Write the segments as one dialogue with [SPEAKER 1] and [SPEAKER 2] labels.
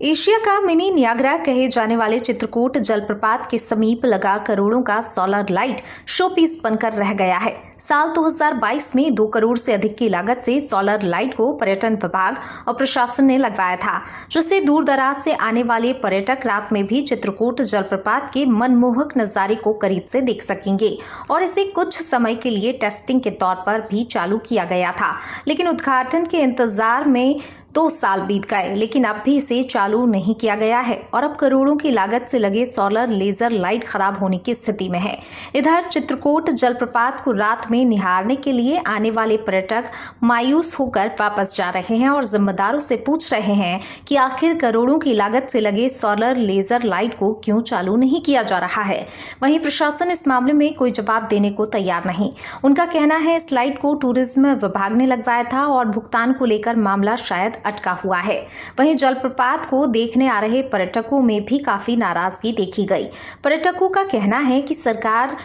[SPEAKER 1] Asia का mini Niagara कहे जाने वाले चित्रकूट जलप्रपात के समीप लगा करोड़ों का सोलर लाइट शो पीस बनकर रह गया है। साल 2022 में 2 करोड़ से अधिक की लागत से सोलर लाइट को पर्यटन विभाग और प्रशासन ने लगवाया था, जिससे दूर दराज से आने वाले पर्यटक रात में भी चित्रकूट जलप्रपात के मनमोहक नजारे को करीब से देख सकेंगे और इसे कुछ समय के लिए टेस्टिंग के तौर पर भी चालू किया गया था। लेकिन उद्घाटन के इंतजार में 2 साल बीत गए, लेकिन अब भी इसे चालू नहीं किया गया है और अब करोड़ों की लागत से लगे सोलर लेजर लाइट खराब होने की स्थिति में है। इधर चित्रकूट जलप्रपात को रात में निहारने के लिए आने वाले पर्यटक मायूस होकर वापस जा रहे हैं और जिम्मेदारों से पूछ रहे हैं कि आखिर करोड़ों की लागत से लगे सोलर लेजर लाइट को क्यों चालू नहीं किया जा रहा है। वहीं प्रशासन इस मामले में कोई जवाब देने को तैयार नहीं। उनका कहना है इस लाइट को टूरिज्म विभाग ने लगवाया था और भुगतान को लेकर मामला शायद अटका हुआ है। वहीं जलप्रपात को देखने आ रहे पर्यटकों में भी काफी नाराजगी देखी गई। पर्यटकों का कहना है कि सरकार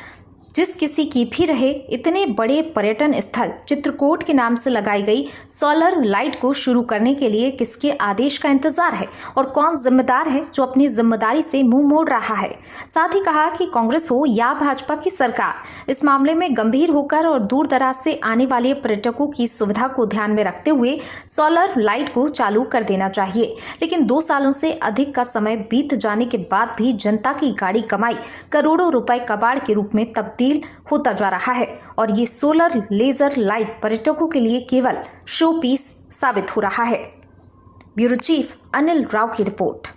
[SPEAKER 1] जिस किसी की भी रहे, इतने बड़े पर्यटन स्थल चित्रकूट के नाम से लगाई गई सोलर लाइट को शुरू करने के लिए किसके आदेश का इंतजार है और कौन जिम्मेदार है जो अपनी जिम्मेदारी से मुंह मोड़ रहा है। साथ ही कहा कि कांग्रेस हो या भाजपा की सरकार इस मामले में गंभीर होकर और दूर दराज से आने वाले पर्यटकों की सुविधा को ध्यान में रखते हुए सोलर लाइट को चालू कर देना चाहिए। लेकिन 2 सालों से अधिक का समय बीत जाने के बाद भी जनता की गाड़ी कमाई करोड़ों रुपए कबाड़ के रूप में तब्दील होता जा रहा है और ये सोलर लेजर लाइट पर्यटकों के लिए केवल शो पीस साबित हो रहा है। ब्यूरो चीफ अनिल राव की रिपोर्ट।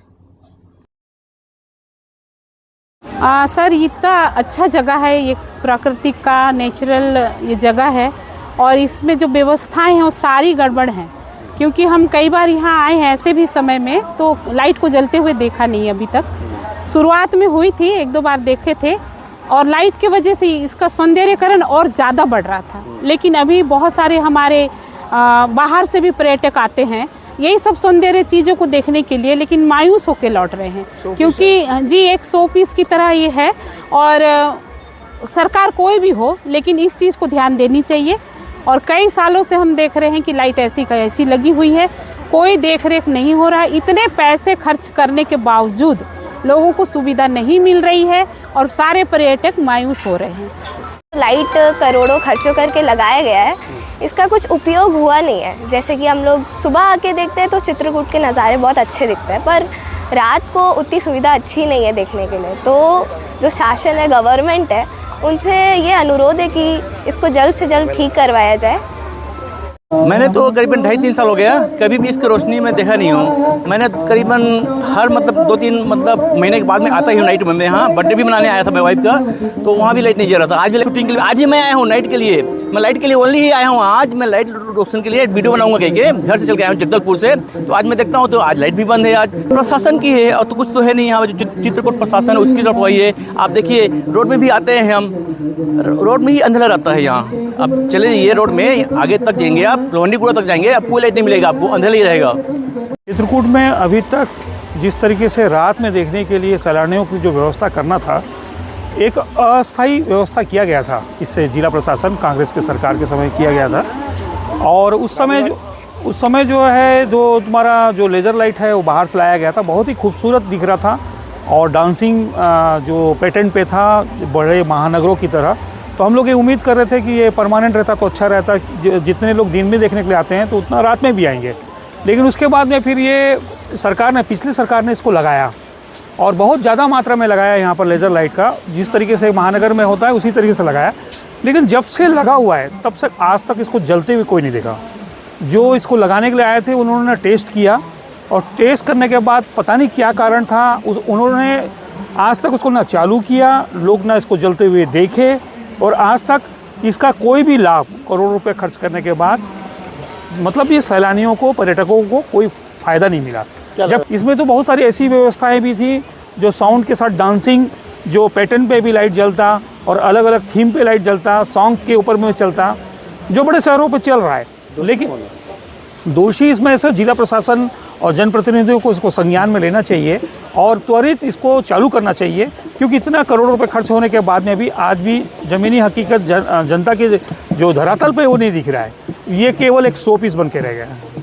[SPEAKER 2] सर, इतना अच्छा जगह है, ये प्राकृतिक का नेचुरल ये जगह है और इसमें जो व्यवस्थाएं हैं वो सारी गड़बड़ हैं। क्योंकि हम कई बार यहाँ आए हैं ऐसे भी समय में तो लाइट को जलते हुए देखा नहीं अभी तक। शुरुआत में हुई थी, 1-2 बार देखे थे और लाइट की वजह से इसका सौंदर्यीकरण और ज़्यादा बढ़ रहा था। लेकिन अभी बहुत सारे हमारे बाहर से भी पर्यटक आते हैं यही सब सौंदर्य चीज़ों को देखने के लिए, लेकिन मायूस होकर लौट रहे हैं क्योंकि जी एक शो पीस की तरह ये है। और सरकार कोई भी हो लेकिन इस चीज़ को ध्यान देनी चाहिए। और कई सालों से हम देख रहे हैं कि लाइट ऐसी का ऐसी लगी हुई है, कोई देख रेख नहीं हो रहा है। इतने पैसे खर्च करने के बावजूद लोगों को सुविधा नहीं मिल रही है और सारे पर्यटक मायूस हो रहे हैं।
[SPEAKER 3] लाइट करोड़ों खर्चों करके लगाया गया है, इसका कुछ उपयोग हुआ नहीं है। जैसे कि हम लोग सुबह आके देखते हैं तो चित्रकूट के नज़ारे बहुत अच्छे दिखते हैं, पर रात को उतनी सुविधा अच्छी नहीं है देखने के लिए। तो जो शासन है, गवर्नमेंट है, उनसे ये अनुरोध है कि इसको जल्द से जल्द ठीक करवाया जाए।
[SPEAKER 4] मैंने तो करीबन 2.5-3 साल हो गया, कभी भी इसकी रोशनी में देखा नहीं हूँ। मैंने करीबन हर 2-3 महीने के बाद में आता ही हूँ नाइट में। मैं यहाँ बर्थडे भी मनाने आया था मेरी वाइफ का, तो वहाँ भी लाइट नहीं जल रहा था। आज भी शूटिंग के लिए आज ही मैं आया हूँ नाइट के लिए। मैं लाइट के लिए ओनली ही आया हूँ। आज मैं लाइट रोशन के लिए वीडियो बनाऊंगा कह के घर से चल के आया हूँ जगदलपुर से। तो आज मैं देखता हूँ तो आज लाइट भी बंद है। आज प्रशासन की है और तो कुछ तो है नहीं। यहाँ जो चित्रकूट प्रशासन है उसकी तरफ वही है। आप देखिए रोड में भी आते हैं हम, रोड में ही अंधेरा रहता है यहाँ। अब चले जाइए रोड में आगे तक जाएंगे आप, लोहंडीपुरा तक जाएंगे, अब कोई लाइट नहीं मिलेगा आपको, अंधेरा ही रहेगा।
[SPEAKER 5] चित्रकूट में अभी तक जिस तरीके से रात में देखने के लिए सैलानियों की जो व्यवस्था करना था, एक अस्थायी व्यवस्था किया गया था। इससे जिला प्रशासन कांग्रेस के सरकार के समय किया गया था और उस समय जो है जो तुम्हारा जो लेज़र लाइट है वो बाहर से लाया गया था। बहुत ही खूबसूरत दिख रहा था और डांसिंग जो पैटर्न पे था बड़े महानगरों की तरह। तो हम लोग ये उम्मीद कर रहे थे कि ये परमानेंट रहता तो अच्छा रहता, जितने लोग दिन में देखने के लिए आते हैं तो उतना रात में भी आएंगे। लेकिन उसके बाद में फिर ये पिछली सरकार ने इसको लगाया और बहुत ज़्यादा मात्रा में लगाया यहाँ पर लेज़र लाइट का। जिस तरीके से महानगर में होता है उसी तरीके से लगाया। लेकिन जब से लगा हुआ है तब से आज तक इसको जलते हुए कोई नहीं देखा। जो इसको लगाने के लिए आए थे उन्होंने टेस्ट किया और टेस्ट करने के बाद पता नहीं क्या कारण था, उन्होंने आज तक उसको ना चालू किया, लोग ना इसको जलते हुए देखे और आज तक इसका कोई भी लाभ करोड़ों रुपए खर्च करने के बाद मतलब ये सैलानियों को, पर्यटकों को कोई फ़ायदा नहीं मिला। जब इसमें तो बहुत सारी ऐसी व्यवस्थाएं भी थी जो साउंड के साथ डांसिंग, जो पैटर्न पे भी लाइट जलता और अलग अलग थीम पे लाइट जलता, सॉन्ग के ऊपर में चलता, जो बड़े शहरों पे चल रहा है। लेकिन दोषी इसमें से जिला प्रशासन और जनप्रतिनिधियों को इसको संज्ञान में लेना चाहिए और त्वरित इसको चालू करना चाहिए, क्योंकि इतना करोड़ों रुपए खर्च होने के बाद में भी आज भी ज़मीनी हकीकत जनता के जो धरातल पे वो नहीं दिख रहा है। ये केवल एक शो पीस बन के रह गया है।